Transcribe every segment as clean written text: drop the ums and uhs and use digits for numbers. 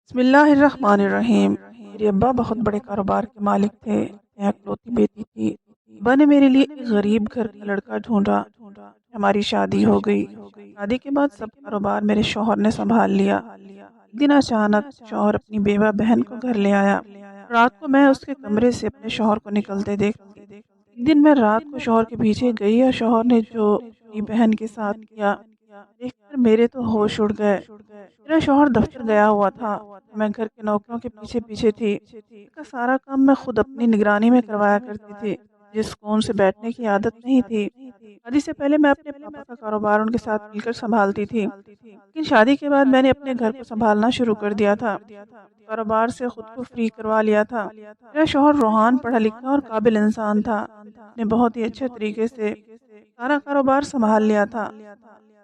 बिस्मिल्लाहिर्रहमानिर्रहीम। मेरे अब्बा बहुत बड़े कारोबार के मालिक थे। मैं इकलौती बेटी थी। अब्बा ने मेरे लिए एक गरीब घर का लड़का ढूंढा। हमारी शादी हो गई। शादी के बाद सब कारोबार मेरे शौहर ने संभाल लिया। एक दिन अचानक शौहर अपनी बेवा बहन को घर ले आया। रात को मैं उसके कमरे से अपने शौहर को निकलते देखती। एक दिन मैं रात को शौहर के पीछे गई और शौहर ने जो अपनी बहन के साथ किया देखकर मेरे तो होश उड़ गए। मेरा शौहर दफ्तर गया हुआ था। मैं घर के नौकरों के पीछे पीछे थी। घर का सारा काम मैं खुद अपनी निगरानी में करवाया करती थी। मुझे सुकून से बैठने की आदत नहीं थी। शादी से पहले मैं अपने पापा का कारोबार उनके साथ मिलकर संभालती थी, लेकिन शादी के बाद मैंने अपने घर को संभालना शुरू कर दिया था। कारोबार से खुद को फ्री करवा लिया था। मेरा शौहर रोहान पढ़ा लिखा और काबिल इंसान था। उसने बहुत ही अच्छे तरीके से सारा कारोबार संभाल लिया था।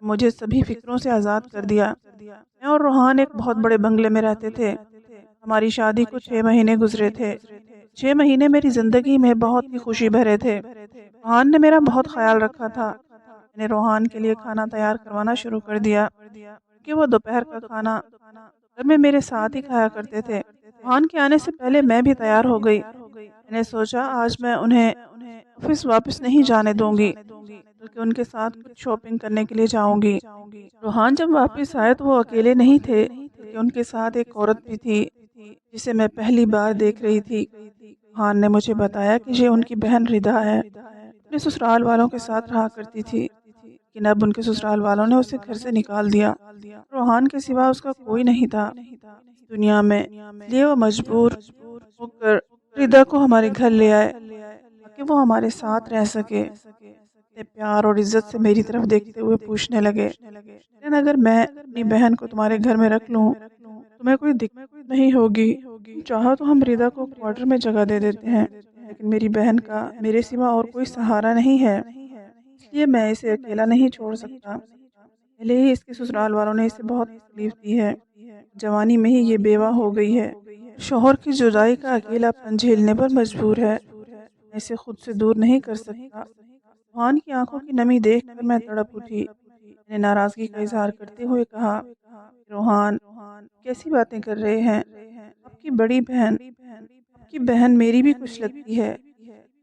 मुझे सभी फिक्रों से आज़ाद कर दिया। मैं और रोहान एक बहुत बड़े बंगले में रहते थे। हमारी शादी को 6 महीने गुजरे थे। 6 महीने मेरी ज़िंदगी में बहुत ही खुशी भरे थे। रोहान ने मेरा बहुत ख़्याल रखा था। मैंने रोहान के लिए खाना तैयार करवाना शुरू कर दिया, कि वो दोपहर का खाना घर में मेरे साथ ही खाया करते थे। रोहान के आने से पहले मैं भी तैयार हो गई। मैंने सोचा आज मैं उन्हें ऑफिस वापस नहीं जाने दूंगी, बल्कि उनके साथ कुछ शॉपिंग करने के लिए जाऊंगी। रोहान जब वापस आए तो वो अकेले नहीं थे, बल्कि उनके साथ एक औरत भी थी जिसे मैं पहली बार देख रही थी। रोहान ने मुझे बताया कि ये उनकी बहन रिदा है। अपने ससुराल वालों के साथ रहा करती थी, लेकिन अब उनके ससुराल वालों ने उसे घर से निकाल दिया। रोहान के सिवा उसका कोई नहीं था इस दुनिया में। इसलिए वो मजबूर होकर रिदा को हमारे घर ले आए ताकि वो हमारे साथ रह सके। इतने प्यार और इज्जत से मेरी तरफ देखते हुए पूछने लगे, "लेकिन अगर मैं अपनी बहन को तुम्हारे घर में रख लूं, तुम्हें कोई दिक्कत नहीं होगी? तुम चाहो तो हम रिदा को क्वार्टर में जगह दे देते हैं, लेकिन मेरी बहन का मेरे सिवा और कोई सहारा नहीं है, इसलिए मैं इसे अकेला नहीं छोड़ सकता। पहले ही इसके ससुराल वालों ने इसे बहुत तकलीफ दी है। जवानी में ही ये बेवा हो गई है। शौहर की जुदाई का अकेलापन झेलने पर मजबूर है। मैं इसे खुद से दूर नहीं कर सकता।" रोहान की आंखों की नमी देखकर मैं तड़प उठी। मैंने नाराजगी का इजहार करते हुए कहा, "रोहान, कैसी बातें कर रहे हैं? आपकी बड़ी बहन, आपकी बहन मेरी भी कुछ लगती है,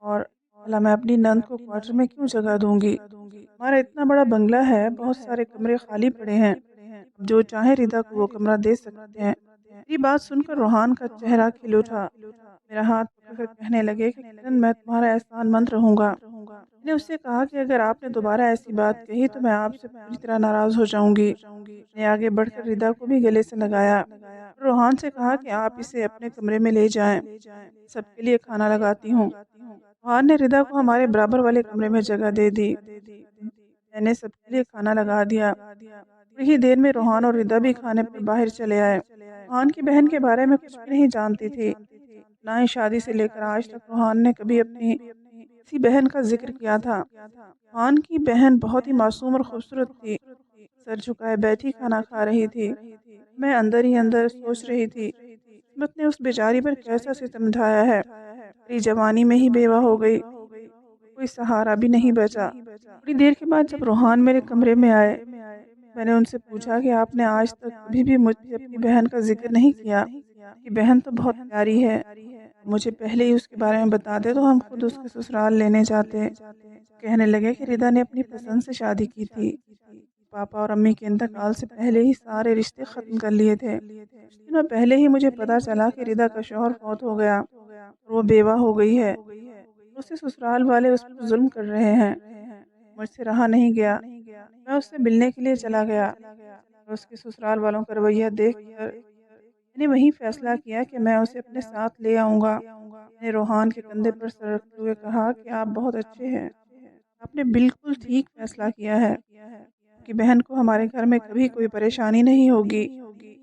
और भला मैं अपनी नंद को क्वार्टर में क्यों जगह दूंगी? हमारा इतना बड़ा बंगला है, बहुत सारे कमरे खाली पड़े हैं। अब जो चाहे रिदा को वो कमरा दे सकते हैं।" मेरी बात सुनकर रोहान का चेहरा खिल उठा। मेरा हाथ पकड़कर कहने लगे कि किरण, मैं तुम्हारा एहसानमंद रहूंगा। मैंने उससे कहा कि अगर आपने दोबारा ऐसी बात कही तो मैं आपसे पूरी तरह नाराज हो जाऊंगी। मैंने आगे बढ़कर रिदा को भी गले से लगाया। रोहान से कहा कि आप इसे अपने कमरे में ले जाएं, सबके लिए खाना लगाती हूँ। रोहान ने रिदा को हमारे बराबर वाले कमरे में जगह दे दी। मैंने सबके लिए खाना लगा दिया। थोड़ी ही देर में रोहान और रिदा भी खाने पर बाहर चले आए। रोहान की बहन के बारे में कुछ भी नहीं जानती थी। ना ही शादी से लेकर आज तक रोहान ने कभी अपनी किसी बहन का जिक्र किया था। रोहान की बहन बहुत ही मासूम और खूबसूरत थी। सर झुकाए बैठी खाना खा रही थी। मैं अंदर ही अंदर सोच रही थी, किस्मत ने उस बेचारी पर कैसा सितम ढाया है। मेरी जवानी में ही बेवा हो गई, कोई सहारा भी नहीं बचा। थोड़ी देर के बाद जब रोहान मेरे कमरे में आए, मैंने उनसे पूछा कि आपने आज तक कभी भी मुझसे अपनी बहन का जिक्र नहीं किया। कि बहन तो बहुत प्यारी है, मुझे पहले ही उसके बारे में बता दे तो हम खुद उसके ससुराल लेने जाते। कहने लगे कि रिदा ने अपनी पसंद से शादी की थी। पापा और अम्मी के इंतकाल से पहले ही सारे रिश्ते ख़त्म कर लिए थे। कुछ दिनों पहले ही मुझे पता चला कि रिदा का शौहर फौत हो गया और वो बेवा हो गई है। उससे ससुराल वाले उस पर जुल्म कर रहे हैं। मुझसे रहा नहीं गया। मैं उससे मिलने के लिए चला गया। उसके ससुराल वालों का रवैया देखकर मैंने वही फैसला किया कि मैं उसे अपने साथ ले आऊँगा। मैंने रोहान के कंधे पर सर रखते हुए कहा कि आप बहुत अच्छे हैं। आपने बिल्कुल ठीक फैसला किया है। आपकी बहन को हमारे घर में कभी कोई परेशानी नहीं होगी।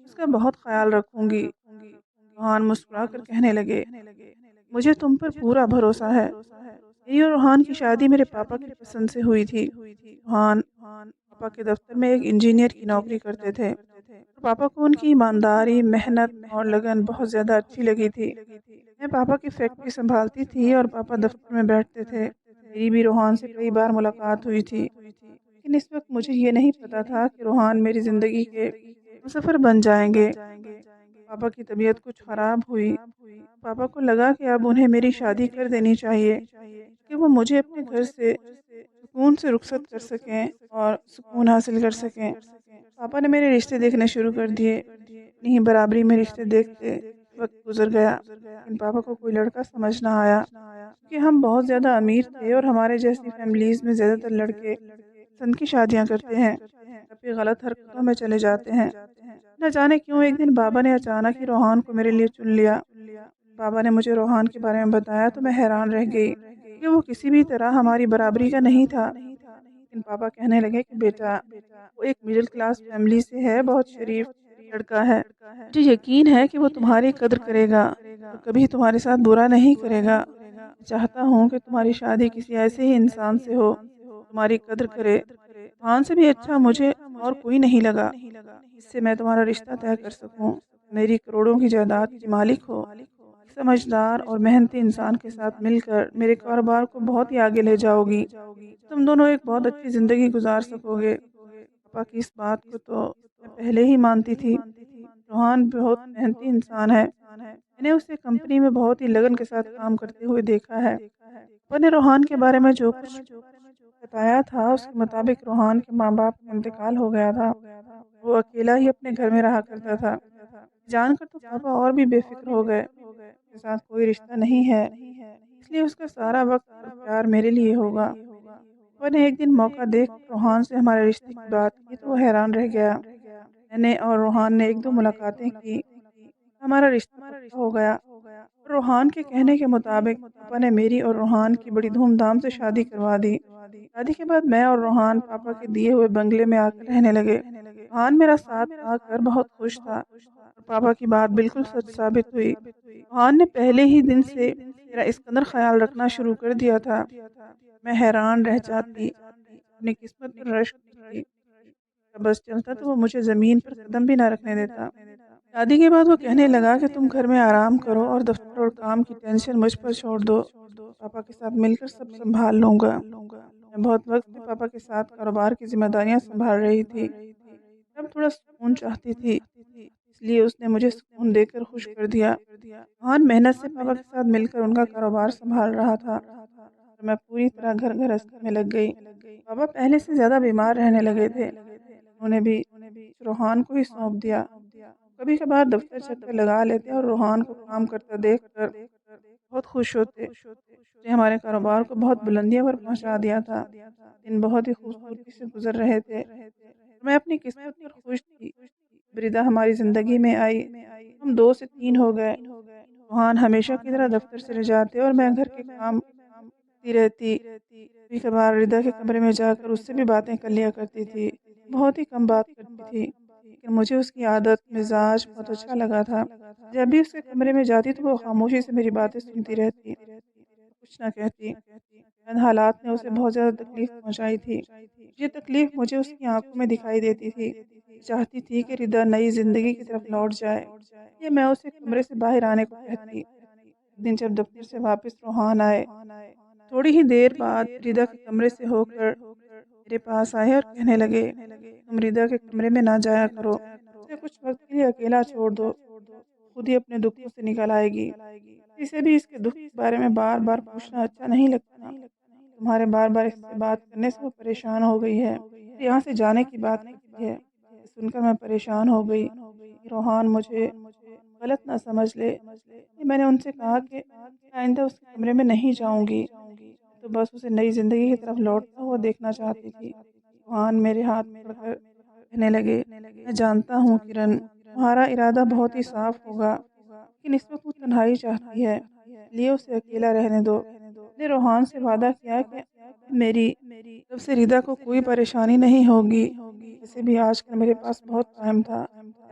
उसका बहुत ख़्याल रखूँगी। रोहान मुस्कुराकर कहने लगे, "मुझे तुम पर पूरा भरोसा है।" मेरी और रोहान की शादी मेरे पापा की पसंद से हुई थी। रोहान पापा के दफ्तर में एक इंजीनियर की नौकरी करते थे। तो पापा को उनकी ईमानदारी, मेहनत और लगन बहुत ज़्यादा अच्छी लगी थी। मैं पापा की फैक्ट्री संभालती थी और पापा दफ्तर में बैठते थे। मेरी भी रोहान से कई बार मुलाकात हुई थी, लेकिन इस वक्त मुझे ये नहीं पता था कि रोहान मेरी ज़िंदगी के सफ़र बन जाएंगे। पापा की तबीयत कुछ ख़राब हुई। पापा को लगा कि अब उन्हें मेरी शादी कर देनी चाहिए कि वो मुझे अपने घर से सुकून से रुखसत कर सकें और सुकून हासिल कर सकें। पापा ने मेरे रिश्ते देखने शुरू कर दिए। अपनी ही बराबरी में रिश्ते देखते वक़्त गुज़र गया, लेकिन पापा को कोई लड़का समझ ना आया क्योंकि हम बहुत ज़्यादा अमीर थे और हमारे जैसी फ़ैमिलीज़ में ज़्यादातर लड़के पसंद की शादियाँ करते हैं या फिर गलत हरकतों में चले जाते हैं। न जाने क्यों एक दिन बाबा ने अचानक ही रोहान को मेरे लिए चुन लिया। बाबा ने मुझे रोहान के बारे में बताया तो मैं हैरान रह गई कि वो किसी भी तरह हमारी बराबरी का नहीं था। लेकिन पापा कहने लगे कि बेटा वो एक मिडिल क्लास फैमिली से है, बहुत शरीफ लड़का है। मुझे यकीन है कि वो तुम्हारी कद्र करेगा और कभी तुम्हारे साथ बुरा नहीं करेगा। मैं चाहता हूँ कि तुम्हारी शादी किसी ऐसे ही इंसान से हो, तुम्हारी कद्र करे। रोहान से भी अच्छा मुझे और कोई नहीं लगा जिससे मैं तुम्हारा रिश्ता तय कर सकूँ। मेरी करोड़ों की जायदाद की मालिक हो। समझदार और मेहनती इंसान के साथ मिलकर मेरे कारोबार को बहुत ही आगे ले जाओगी। तुम दोनों एक बहुत अच्छी ज़िंदगी गुजार सकोगे। पापा की इस बात को तो मैं पहले ही मानती थी। रोहान बहुत मेहनती इंसान है। मैंने उसे कंपनी में बहुत ही लगन के साथ काम करते हुए देखा है। पापा ने रोहान के बारे में जो कुछ बताया था उसके मुताबिक रोहान के माँ-बाप का इंतकाल हो गया था। वो अकेला ही अपने घर में रहा करता था। जानकर तो पापा और भी बेफ़िक्र हो गए। उसके साथ कोई रिश्ता नहीं है, इसलिए उसका सारा वक़्त और प्यार मेरे लिए होगा। पापा ने एक दिन मौका देख रोहान से हमारे रिश्ते की बात की तो वो हैरान रह गया। मैंने और रोहान ने 1-2 मुलाकातें की। हमारा रिश्ता पक्का हो गया। रोहान के कहने के मुताबिक पापा ने मेरी और रोहान की बड़ी धूमधाम से शादी करवा दी। शादी के बाद मैं और रोहान पापा के दिए हुए बंगले में आकर रहने लगे। रोहान मेरा साथ पाकर बहुत खुश था और पापा की बात बिल्कुल सच साबित हुई। रोहान ने पहले ही दिन से मेरा इस कदर ख्याल रखना शुरू कर दिया था। मैं हैरान रह जाती, अपनी किस्मत पर रश्क करती। बस चलता तो वो मुझे ज़मीन पर कदम भी ना रखने देता। शादी के बाद वो कहने लगा कि तुम घर में आराम करो और दफ्तर और काम की टेंशन मुझ पर छोड़ दो। पापा के साथ मिलकर सब संभाल लूँगा। मैं बहुत वक़्त से पापा के साथ कारोबार की ज़िम्मेदारियाँ संभाल रही थी। अब थोड़ा सुकून चाहती थी, इसलिए उसने मुझे सुकून देकर खुश कर दिया। रोहन मेहनत से पापा के साथ मिलकर उनका कारोबार संभाल रहा था और मैं पूरी तरह घर गृहस्थी में लग गई। पापा पहले से ज़्यादा बीमार रहने लगे थे। उन्होंने भी रोहान को ही सौंप दिया। कभी कभार दफ्तर चक्कर लगा लेते और रोहान को काम करता देखकर बहुत खुश होते। उसने हमारे कारोबार को बहुत बुलंदियों पर पहुंचा दिया था। दिन बहुत ही खूबसूरती से गुजर रहे थे। मैं अपनी किस्मत पर खुश थी। ब्रिदा हमारी ज़िंदगी में आई। हम 2 से 3 हो गए। रोहान हमेशा की तरह दफ्तर चले जाते और मैं घर के काम करती रहती। कभी-कभार रिदा के कमरे में जाकर उससे भी बातें कर लिया करती थी। बहुत ही कम बात करती थी, लेकिन मुझे उसकी आदत, मिज़ाज बहुत अच्छा लगा था। जब भी उसके कमरे में जाती तो वो खामोशी से मेरी बातें सुनती रहती, कुछ ना कहती। चंद हालात ने उसे बहुत ज़्यादा तकलीफ़ पहुँचाई थी। ये तकलीफ़ मुझे उसकी आँखों में दिखाई देती थी। चाहती थी कि रिदा नई ज़िंदगी की तरफ लौट जाए। ये मैं उसे कमरे से बाहर आने को कहती। एक दिन जब दफ्तर से वापस रोहान आए, थोड़ी ही देर बाद रिदा के कमरे से होकर मेरे पास आए और कहने लगे, तुम रिदा के कमरे में ना जाया करो, उसे कुछ वक्त के लिए अकेला छोड़ दो, खुद ही अपने दुखों से निकल आएगी। इसे भी इसके दुख के बारे में बार बार पूछना अच्छा नहीं लगता। तुम्हारे बार बार इससे बात करने से वो परेशान हो गई है, यहाँ से जाने की बात करती है। ये सुनकर मैं परेशान हो गई कि रोहान मुझे गलत ना समझ ले। ये मैंने उनसे कहा कि आइंदा उसके कमरे में नहीं जाऊंगी, तो बस उसे नई ज़िंदगी की तरफ लौटता हुआ देखना चाहती थी। रोहान मेरे हाथ पकड़कर कहने लगे, मैं जानता हूँ किरण, तुम्हारा इरादा बहुत ही साफ होगा, लेकिन इस वक्त वो तन्हाई चाहती है, लिए उसे अकेला रहने दो। मैंने रोहान से वादा किया कि मेरी तरफ से रिदा को कोई परेशानी नहीं होगी। वैसे भी आजकल मेरे पास बहुत टाइम था।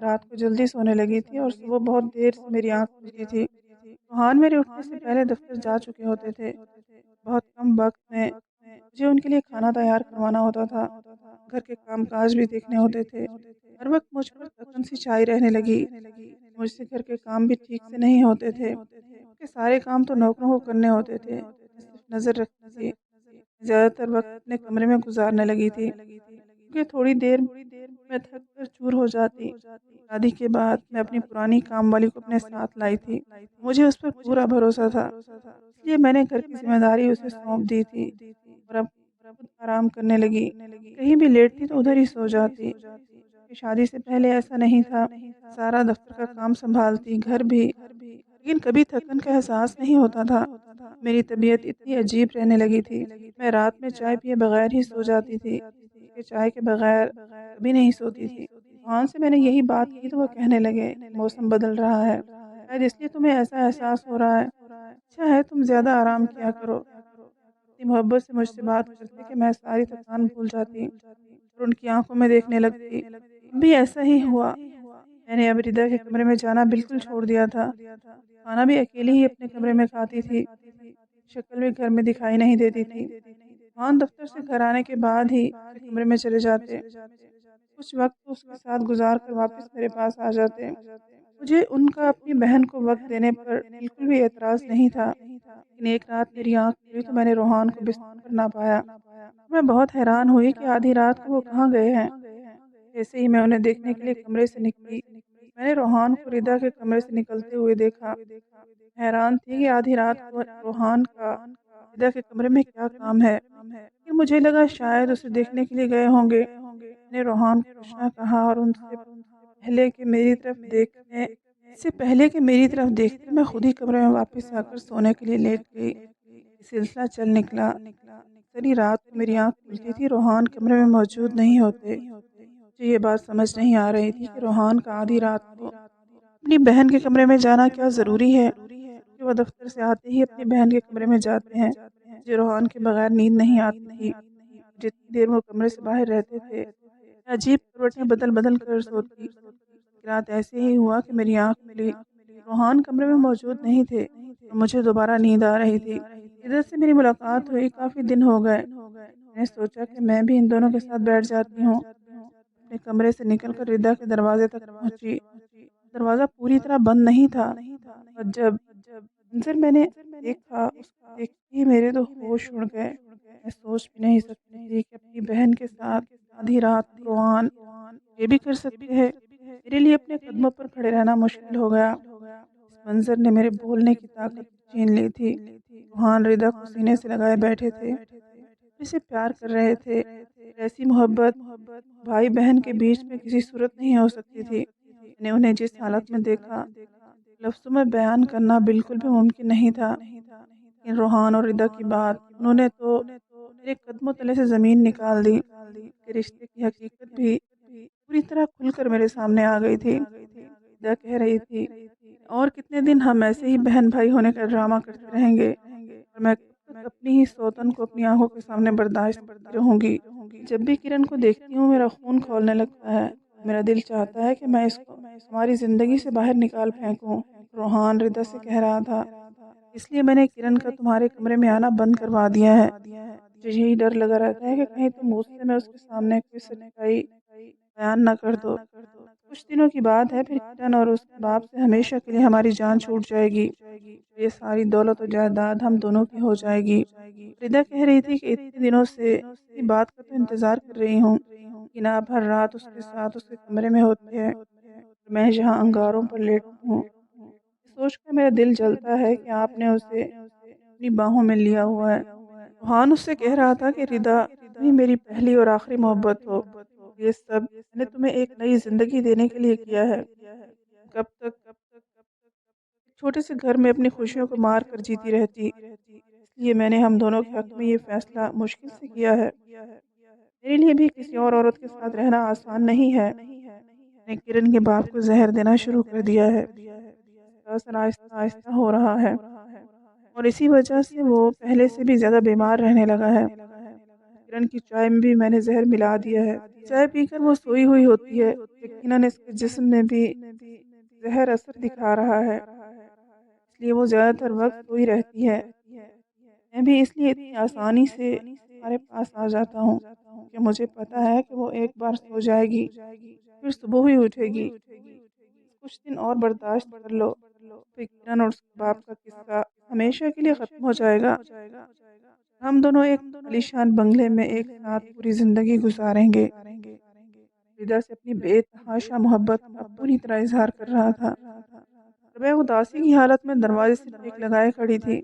रात को जल्दी सोने लगी थी और सुबह बहुत देर से मेरी आँख खुलती थी। रोहान मेरे उठने से पहले दफ्तर जा चुके होते थे। बहुत कम वक़्त में मुझे उनके लिए खाना तैयार करवाना होता था। घर के काम-काज भी देखने होते थे। हर वक़्त मुझ पर थकन सी छाई रहने लगी। मुझसे घर के काम भी ठीक से नहीं होते थे। के सारे काम तो नौकरों को करने होते थे। मैं सिर्फ नज़र रखती थी। ज़्यादातर वक़्त अपने कमरे में गुज़ारने लगी थी। क्योंकि थोड़ी देर में थक कर चूर हो जाती। शादी के बाद मैं अपनी पुरानी काम वाली को अपने साथ लाई थी। मुझे उस पर पूरा भरोसा था, इसलिए मैंने घर की ज़िम्मेदारी उसे सौंप दी थी और अब खुद आराम करने लगी। कहीं भी लेटती तो उधर ही सो जाती। कि शादी से पहले ऐसा नहीं था। सारा दफ्तर का काम सँभालती, घर भी। लेकिन कभी थकन का एहसास नहीं होता था। मेरी तबीयत इतनी अजीब रहने लगी थी। मैं रात में चाय पिए बगैर ही सो जाती थी। कि चाय के बगैर कभी नहीं सोती थी। वहाँ से मैंने यही बात की तो वो कहने लगे, मौसम बदल रहा है, शायद इसलिए तुम्हें ऐसा एहसास हो रहा है। अच्छा है तुम ज़्यादा आराम किया करो। इतनी मोहब्बत से मुझसे बात करते कि मैं सारी थकान भूल जाती और उनकी आंखों में देखने लगती। भी ऐसा ही हुआ। मैंने अब रिदा के कमरे में जाना बिल्कुल छोड़ दिया था। खाना भी अकेले ही अपने कमरे में खाती थी। शक्ल भी घर में दिखाई नहीं देती थी। हाँ, दफ्तर से घर आने के बाद ही उसी कमरे में चले जाते। कुछ वक्त तो उसके साथ गुजार कर वापस मेरे पास आ जाते। मुझे उनका अपनी बहन को वक्त देने पर बिल्कुल भी एतराज़ नहीं था। लेकिन एक रात मेरी आँख खुली तो मैंने रोहान को बिस्तर पर ना पाया। मैं बहुत हैरान हुई कि आधी रात को वो कहाँ गए हैं। जैसे ही मैं उन्हें देखने के लिए कमरे से निकली, मैंने रोहान को रिदा के कमरे से निकलते हुए देखा। हैरान थी कि आधी रात को रोहान का रिदा के कमरे में क्या काम है। फिर मुझे लगा शायद उसे देखने के लिए गए होंगे। मैंने रोहान को कुछ ना कहा और उनसे पहले कि मेरी तरफ देखने इससे पहले कि मेरी तरफ देखते मैं खुद ही कमरे में वापस आकर सोने के लिए लेट गई। ये सिलसिला चल निकला। सारी रात को मेरी आँख खुलती थी, रोहान कमरे में मौजूद नहीं होते। मुझे ये बात समझ नहीं आ रही थी कि रोहान का आधी रात को अपनी बहन के कमरे में जाना क्या ज़रूरी है कि वह दफ्तर से आते ही अपनी बहन के कमरे में जाते हैं। मुझे रोहान के बगैर नींद नहीं आती थी। जितनी देर वो कमरे से बाहर रहते थे, मैं अजीब करवटें बदल बदल कर सोती। एक रात ऐसे ही हुआ कि मेरी आँख खुली, रोहान कमरे में मौजूद नहीं थे और मुझे दोबारा नींद आ रही थी। इधर से मेरी मुलाकात हुई काफ़ी दिन हो गए। मैंने सोचा कि मैं भी इन दोनों के साथ बैठ जाती हूँ। अपने कमरे से निकलकर रिदा के दरवाजे तक पहुँची। दरवाज़ा पूरी तरह बंद नहीं था और जब मंज़र मैंने देखा, उसको देखते ही मेरे तो होश उड़ गए। मैं सोच भी नहीं सकती थी कि अपनी बहन के साथ आधी रात को रोहान ये भी कर सकते हैं। मेरे लिए अपने कदमों पर खड़े रहना मुश्किल हो गया। इस मंज़र ने मेरे बोलने की ताकत छीन ली थी। रोहान रिदा को सीने से लगाए बैठे थे, इसे प्यार कर रहे थे। ऐसी मोहब्बत भाई बहन के बीच में किसी सूरत नहीं हो सकती थी। मैंने उन्हें जिस हालत में देखा, लफ्ज़ों में बयान करना बिल्कुल भी मुमकिन नहीं था। लेकिन रोहान और रिदा की बात, उन्होंने तो मेरे कदमों तले से ज़मीन निकाल दी। कि रिश्ते की हकीकत भी पूरी तरह खुलकर मेरे सामने आ गई थी। रिदा कह रही थी, और कितने दिन हम ऐसे ही बहन भाई होने का ड्रामा करते रहेंगे और मैं कब तक अपनी ही सौतन को अपनी आंखों के सामने बर्दाश्त करती रहूंगी। जब भी किरण को देखती हूँ मेरा खून खौलने लगता है। मेरा दिल चाहता है कि मैं इसको हमारी ज़िंदगी से बाहर निकाल फेंकूं। रोहान रिदा से कह रहा था, इसलिए मैंने किरण का तुम्हारे कमरे में आना बंद करवा दिया है। मुझे यही डर लगा रहता है कि कहीं तुम मुझसे मैं उसके सामने कोई सच्चाई बयान ना कर दो। कुछ दिनों की बात है, फिर किरण और उसके बाप से हमेशा के लिए हमारी जान छूट जाएगी। ये सारी दौलत और जायदाद हम दोनों की हो जाएगी। रिदा कह रही थी कि इतने दिनों से इसी बात का तो इंतज़ार कर रही हूँ कि ना आप हर रात उसके साथ उसके कमरे में होते हैं, मैं यहाँ अंगारों पर लेटती हूँ। सोचकर मेरा दिल जलता है कि आपने उसे अपनी बाहों में लिया हुआ है। रोहान उससे कह रहा था कि रिदा, तुम ही मेरी पहली और आखिरी मोहब्बत हो। ये सब मैंने तुम्हें एक नई ज़िंदगी देने के लिए किया है। कब तक छोटे से घर में अपनी खुशियों को मार कर जीती रहती। इसलिए मैंने हम दोनों के हक़ में ये फ़ैसला मुश्किल से किया है। मेरे लिए भी किसी और औरत के साथ रहना आसान नहीं है। मैंने किरण के बाप को ज़हर देना शुरू कर दिया है। उसका असर आहिस्ता-आहिस्ता हो रहा है और इसी वजह से वो पहले से भी ज़्यादा बीमार रहने लगा है। किरण की चाय में भी मैंने ज़हर मिला दिया है। चाय पीकर वो सोई हुई होती है, यकीनन इसके जिस्म में भी ज़हर असर दिखा रहा है, इसलिए वो ज़्यादातर वक़्त सोई रहती है। मैं भी इसलिए इतनी आसानी से तुम्हारे पास आ जाता हूँ कि मुझे पता है कि वो एक बार सो जाएगी, फिर सुबह ही उठेगी। कुछ दिन और बर्दाश्त कर लो, फिर किरण और उसके बाप का किस्सा हमेशा के लिए ख़त्म हो जाएगा। हम दोनों एक आलीशान बंगले में एक साथ पूरी ज़िंदगी गुज़ारेंगे। रिदा से अपनी बेतहाशा मोहब्बत का पूरी तरह इजहार कर रहा था। मैं उदासी की हालत में दरवाजे से टेक लगाए खड़ी थी।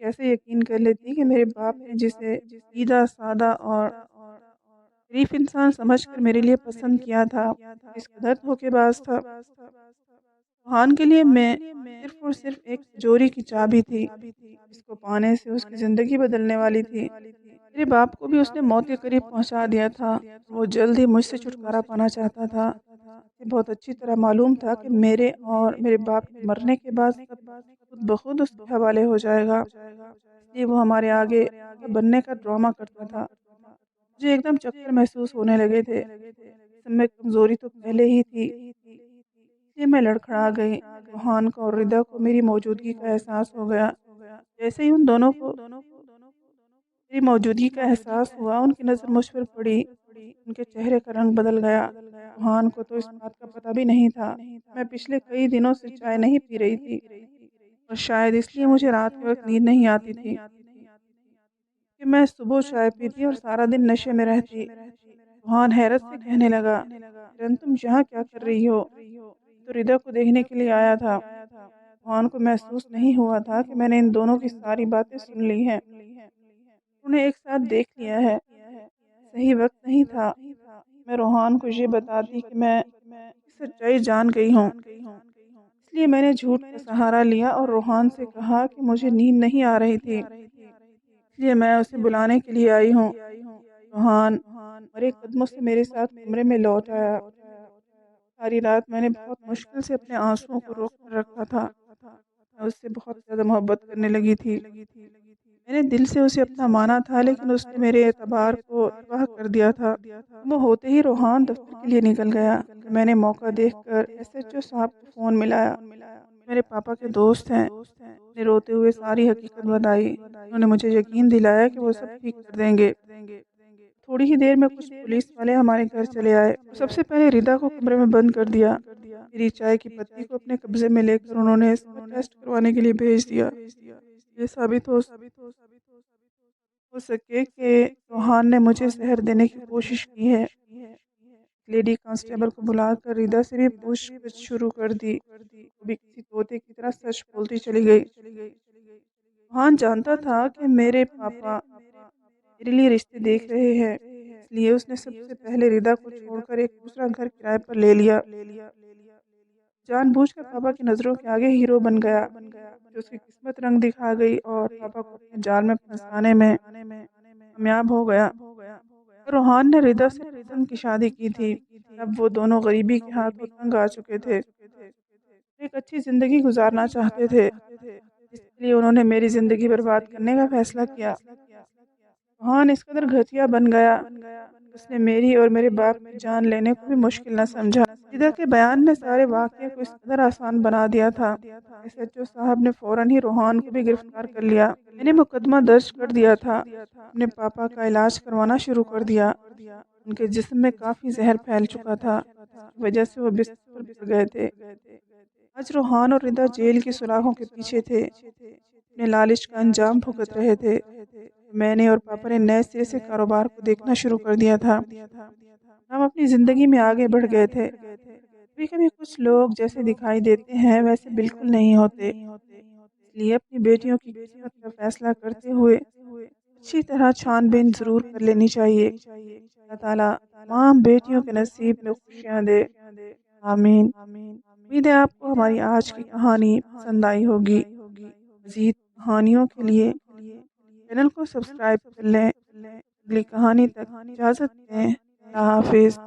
कैसे यकीन कर लेती कि मेरे बाप ने जिसे सीधा सादा और शरीफ इंसान समझकर मेरे लिए पसंद किया था, इस कदर धोखेबाज था। सुहान के लिए मैं सिर्फ और सिर्फ एक तिजोरी की चाबी थी, जिसको पाने से उसकी ज़िंदगी बदलने वाली थी। मेरे बाप को भी उसने मौत के करीब पहुंचा दिया था। वो जल्द ही मुझसे छुटकारा पाना चाहता था। उसे बहुत अच्छी तरह मालूम था कि मेरे और मेरे बाप के मरने के बाद सब खुद ब खुद उसके हवाले हो जाएगा। इसलिए वो हमारे आगे बनने का ड्रामा करता था। मुझे एकदम चक्कर महसूस होने लगे थे। इस समय कमज़ोरी तो पहले ही थी, इसलिए मैं लड़खड़ा गई। रूहान को और रिदा को मेरी मौजूदगी का एहसास हो गया। जैसे ही उन दोनों को मेरी मौजूदगी का एहसास हुआ, उनकी नज़र मुझ पर पड़ी। उनके चेहरे का रंग बदल गया। रूहान को तो इस बात का पता भी नहीं था। मैं पिछले कई दिनों से चाय नहीं पी रही थी और शायद इसलिए मुझे रात के वक्त नींद नहीं आती थी कि मैं सुबह चाय पीती और सारा दिन नशे में रहती। रूहान हैरत से कहने लगा, किरण तुम यहाँ क्या कर रही हो? तो रिदा को देखने के लिए आया था। रूहान को महसूस नहीं हुआ था कि मैंने इन दोनों की सारी बातें सुन ली हैं। उन्हें एक साथ देख लिया है। सही वक्त नहीं था मैं रोहान को ये बताती कि मैं सच्चाई जान गई हूँ। इसलिए मैंने झूठ का सहारा लिया और रोहान से कहा कि मुझे नींद नहीं आ रही थी, इसलिए मैं उसे बुलाने के लिए आई हूँ। रोहान मरे कदमों से मेरे साथ कमरे में लौट आया। सारी रात मैंने बहुत मुश्किल से अपने आंसुओं को रोक कर रखा था। मैं उससे बहुत ज़्यादा मोहब्बत करने लगी थी। मैंने दिल से उसे अपना माना था, लेकिन उसने मेरे एतबार को तबाह कर दिया था। वो होते ही रोहान दफ्तर के लिए निकल गया। मैंने मौका देखकर एसएचओ साहब को फ़ोन मिलाया। मेरे पापा के दोस्त हैं। ने रोते हुए सारी हकीकत बताई। उन्होंने मुझे यकीन दिलाया कि वो सब ठीक कर देंगे। थोड़ी ही देर में कुछ पुलिस वाले हमारे घर चले आए और सबसे पहले रिदा को कमरे में बंद कर दिया। मेरी चाय की पत्ती को अपने कब्जे में लेकर उन्होंने इसका टेस्ट करवाने के लिए भेज दिया। ये साबित हो सके कि रोहान ने मुझे जहर देने की कोशिश की है। लेडी कांस्टेबल को बुलाकर रिदा से भी पूछताछ शुरू कर दी। वो भी किसी तोते की तरह सच बोलती चली गई। रोहान जानता था कि मेरे पापा मेरे लिए रिश्ते देख रहे हैं, इसलिए उसने सबसे पहले रिदा को छोड़कर एक दूसरा घर किराए पर ले लिया। जानबूझकर पापा की नज़रों के आगे हीरो बन गया, जो उसकी किस्मत रंग दिखा गई और पापा को अपने जाल में फंसाने में कामयाब हो गया। रोहान ने रिदा से पसंद की शादी की थी। अब वो दोनों गरीबी के हाथों तंग आ चुके थे। एक अच्छी ज़िंदगी गुजारना चाहते थे, इसलिए उन्होंने मेरी ज़िंदगी बर्बाद करने का फैसला किया। रोहान इस कदर घटिया बन गया, उसने मेरी और मेरे बाप की जान लेने को भी मुश्किल न समझा। रिदा के बयान ने सारे वाक़ये को इस कदर आसान बना दिया था। एसएचओ साहब ने फ़ौरन ही रोहान को भी गिरफ्तार कर लिया। मैंने मुकदमा दर्ज कर दिया था। अपने पापा का इलाज करवाना शुरू कर दिया। उनके जिस्म में काफ़ी जहर फैल चुका था, जिसकी वजह से वो बिस्तर पर गिर गए थे। आज रोहान और रिदा जेल की सुराहों के पीछे थे, अपने लालच का अंजाम भुगत रहे थे। मैंने और पापा ने नए सिरे से कारोबार को देखना शुरू कर दिया था। हम अपनी ज़िंदगी में आगे बढ़ गए थे। कभी-कभी कुछ लोग जैसे दिखाई देते हैं वैसे बिल्कुल नहीं होते। इसलिए अपनी बेटियों की किस्मत का फैसला करते हुए अच्छी तरह छानबीन ज़रूर कर लेनी चाहिए। अल्लाह ताला तमाम बेटियों के नसीब में खुशियाँ दे। आमीन। उम्मीद है आपको हमारी आज की कहानी पसंद आई होगी। मज़ीद कहानियों के लिए चैनल को सब्सक्राइब कर लें। अगली कहानी तक इजाज़त दें। अल्लाह हाफ़िज़।